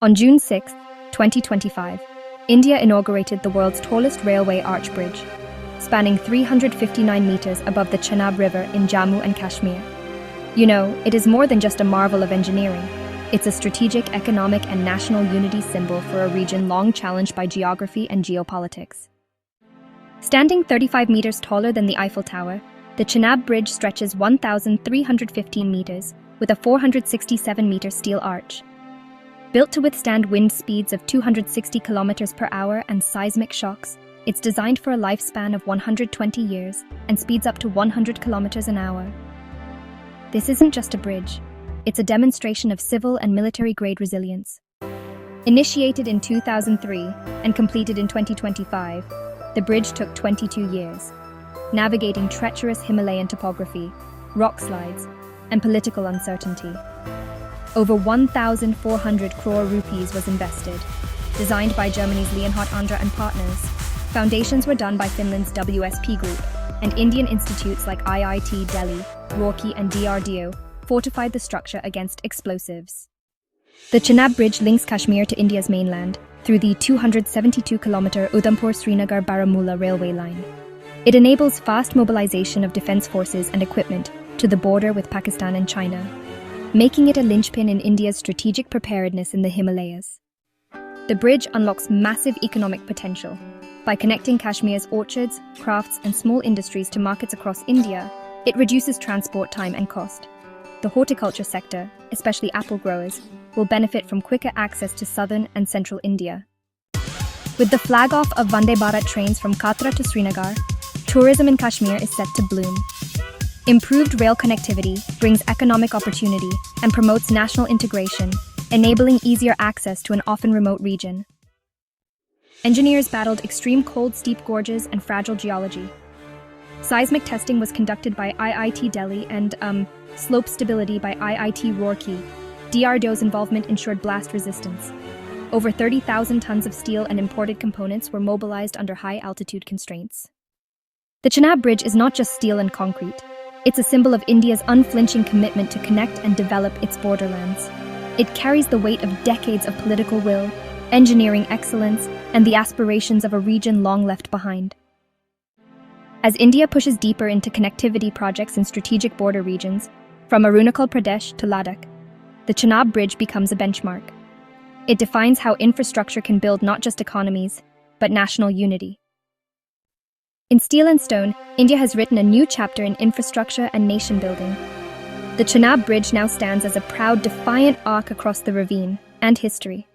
On June 6, 2025, India inaugurated the world's tallest railway arch bridge, spanning 359 meters above the Chenab River in Jammu and Kashmir. You know, it is more than just a marvel of engineering. It's a strategic, economic, and national unity symbol for a region long challenged by geography and geopolitics. Standing 35 meters taller than the Eiffel Tower, the Chenab Bridge stretches 1,315 meters with a 467-meter steel arch. Built to withstand wind speeds of 260 kilometers per hour and seismic shocks, it's designed for a lifespan of 120 years and speeds up to 100 kilometers an hour. This isn't just a bridge. It's a demonstration of civil and military-grade resilience. Initiated in 2003 and completed in 2025, the bridge took 22 years, navigating treacherous Himalayan topography, rock slides, and political uncertainty. Over 1,400 crore rupees was invested, designed by Germany's Leonhardt Andra and partners. Foundations were done by Finland's WSP Group, and Indian institutes like IIT Delhi, Roorkee, and DRDO fortified the structure against explosives. The Chenab Bridge links Kashmir to India's mainland through the 272-kilometer Udhampur-Srinagar Baramulla railway line. It enables fast mobilization of defense forces and equipment to the border with Pakistan and China, making it a linchpin in India's strategic preparedness in the Himalayas. The bridge unlocks massive economic potential. By connecting Kashmir's orchards, crafts, and small industries to markets across India, it reduces transport time and cost. The horticulture sector, especially apple growers, will benefit from quicker access to southern and central India. With the flag-off of Vande Bharat trains from Katra to Srinagar, tourism in Kashmir is set to bloom. Improved rail connectivity brings economic opportunity and promotes national integration, enabling easier access to an often remote region. Engineers battled extreme cold, steep gorges and fragile geology. Seismic testing was conducted by IIT Delhi and slope stability by IIT Roorkee. DRDO's involvement ensured blast resistance. Over 30,000 tons of steel and imported components were mobilized under high-altitude constraints. The Chenab Bridge is not just steel and concrete. It's a symbol of India's unflinching commitment to connect and develop its borderlands. It carries the weight of decades of political will, engineering excellence, and the aspirations of a region long left behind. As India pushes deeper into connectivity projects in strategic border regions, from Arunachal Pradesh to Ladakh, the Chenab Bridge becomes a benchmark. It defines how infrastructure can build not just economies, but national unity. In steel and stone, India has written a new chapter in infrastructure and nation building. The Chenab Bridge now stands as a proud, defiant arc across the ravine and history.